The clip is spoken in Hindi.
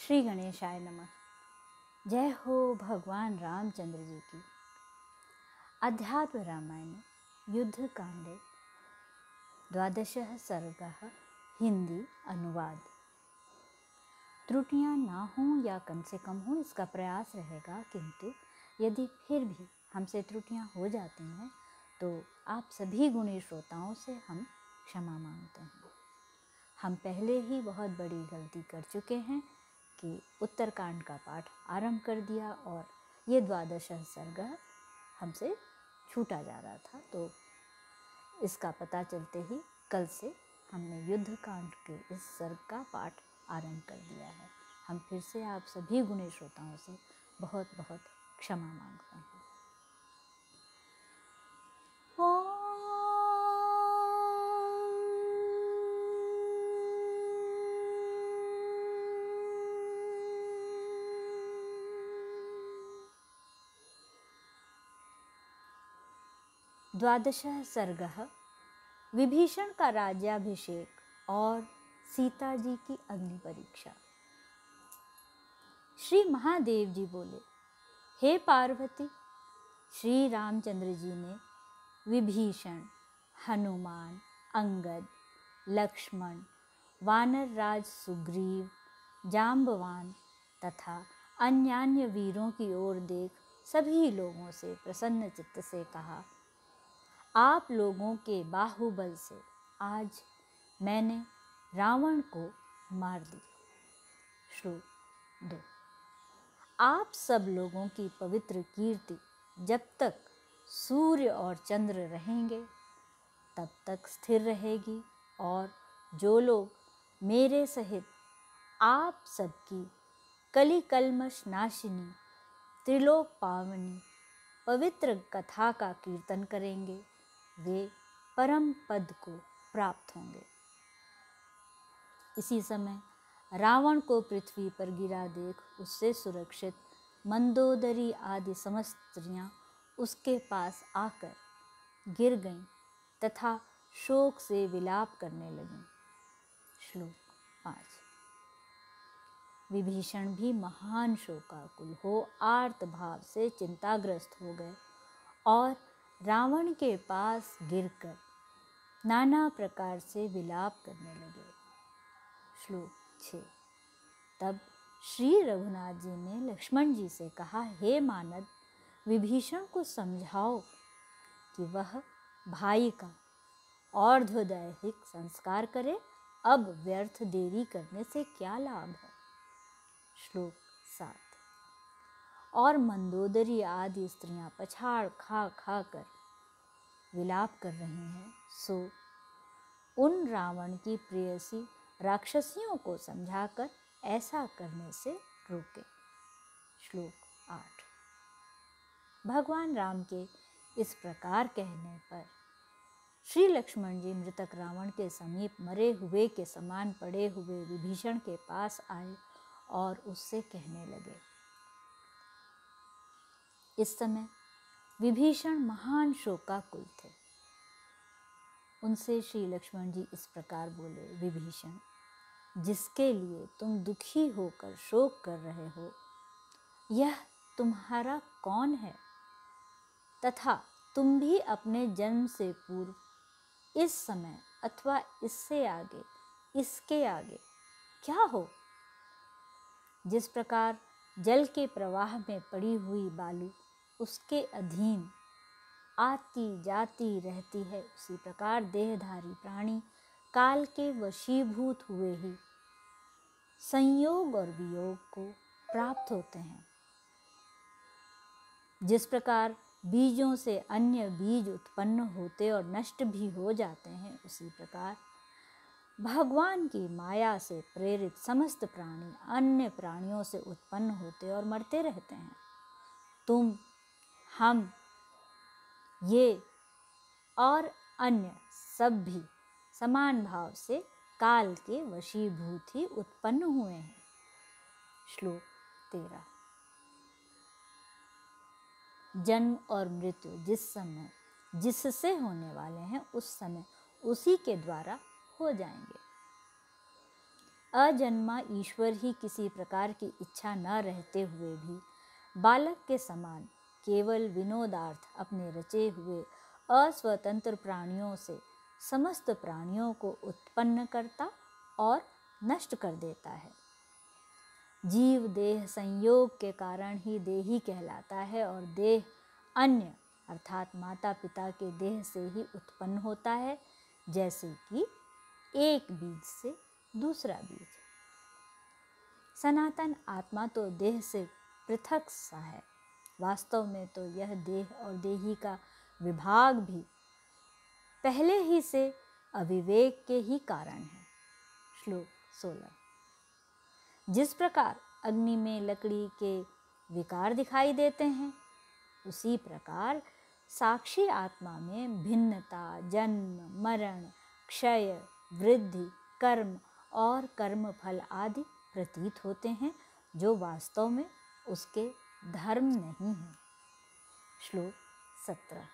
श्री गणेशाय नमः। जय हो भगवान रामचंद्र जी की। अध्यात्म रामायण युद्ध कांडे 12 सर्गः हिंदी अनुवाद। त्रुटियां ना हों या कम से कम हों इसका प्रयास रहेगा, किंतु यदि फिर भी हमसे त्रुटियां हो जाती हैं तो आप सभी गुणी श्रोताओं से हम क्षमा मांगते हैं। हम पहले ही बहुत बड़ी गलती कर चुके हैं कि उत्तरकांड का पाठ आरंभ कर दिया और ये 12 सर्ग हमसे छूटा जा रहा था, तो इसका पता चलते ही कल से हमने युद्ध कांड के इस सर्ग का पाठ आरंभ कर दिया है। हम फिर से आप सभी गुणी श्रोताओं से बहुत बहुत क्षमा मांगते हैं। द्वादश सर्गः विभीषण का राज्याभिषेक और सीता जी की अग्नि परीक्षा। श्री महादेव जी बोले, हे पार्वती, श्री रामचंद्र जी ने विभीषण, हनुमान, अंगद, लक्ष्मण, वानर राज सुग्रीव, जाम्बवान तथा अन्यान्य वीरों की ओर देख सभी लोगों से प्रसन्न चित्त से कहा, आप लोगों के बाहुबल से आज मैंने रावण को मार दिया। श्लोक 2। आप सब लोगों की पवित्र कीर्ति जब तक सूर्य और चंद्र रहेंगे तब तक स्थिर रहेगी, और जो लोग मेरे सहित आप सबकी कली कल्मष नाशिनी त्रिलोक पावनी पवित्र कथा का कीर्तन करेंगे वे परम पद को प्राप्त होंगे। इसी समय रावण को पृथ्वी पर गिरा देख उससे सुरक्षित मंदोदरी आदि समस्त स्त्रियां उसके पास आकर गिर गईं तथा शोक से विलाप करने लगीं। श्लोक 5। विभीषण भी महान शोकाकुल हो आर्त भाव से चिंताग्रस्त हो गए और रावण के पास गिरकर नाना प्रकार से विलाप करने लगे। श्लोक 6। तब श्री रघुनाथ जी ने लक्ष्मण जी से कहा, हे मानद, विभीषण को समझाओ कि वह भाई का और्ध्वदैहिक संस्कार करे, अब व्यर्थ देरी करने से क्या लाभ है। श्लोक 7। और मंदोदरी आदि स्त्रियां पछाड़ खा खा कर विलाप कर रही हैं, सो उन रावण की प्रेयसी राक्षसियों को समझाकर ऐसा करने से रोके। श्लोक 8। भगवान राम के इस प्रकार कहने पर श्री लक्ष्मण जी मृतक रावण के समीप मरे हुए के समान पड़े हुए विभीषण के पास आए और उससे कहने लगे। इस समय विभीषण महान शोकाकुल थे। उनसे श्री लक्ष्मण जी इस प्रकार बोले, विभीषण, जिसके लिए तुम दुखी होकर शोक कर रहे हो, यह तुम्हारा कौन है तथा तुम भी अपने जन्म से पूर्व इस समय अथवा इससे आगे इसके आगे क्या हो। जिस प्रकार जल के प्रवाह में पड़ी हुई बालू उसके अधीन आती जाती रहती है, उसी प्रकार देहधारी प्राणी काल के वशीभूत हुए ही संयोग और वियोग को प्राप्त होते हैं। जिस प्रकार बीजों से अन्य बीज उत्पन्न होते और नष्ट भी हो जाते हैं, उसी प्रकार भगवान की माया से प्रेरित समस्त प्राणी अन्य प्राणियों से उत्पन्न होते और मरते रहते हैं। तुम, हम, ये और अन्य सब भी समान भाव से काल के वशीभूत ही उत्पन्न हुए हैं। श्लोक 13। जन्म और मृत्यु जिस समय जिससे होने वाले हैं, उस समय उसी के द्वारा हो जाएंगे। अजन्मा ईश्वर ही किसी प्रकार की इच्छा न रहते हुए भी बालक के समान केवल विनोदार्थ अपने रचे हुए अस्वतंत्र प्राणियों से समस्त प्राणियों को उत्पन्न करता और नष्ट कर देता है। जीव देह संयोग के कारण ही देही कहलाता है और देह अन्य अर्थात माता पिता के देह से ही उत्पन्न होता है, जैसे कि एक बीज से दूसरा बीज। सनातन आत्मा तो देह से पृथक सा है। वास्तव में तो यह देह और देही का विभाग भी पहले ही से अविवेक के ही कारण है। श्लोक 16। जिस प्रकार अग्नि में लकड़ी के विकार दिखाई देते हैं, उसी प्रकार साक्षी आत्मा में भिन्नता, जन्म, मरण, क्षय, वृद्धि, कर्म और कर्म फल आदि प्रतीत होते हैं, जो वास्तव में उसके धर्म नहीं है। श्लोक 17।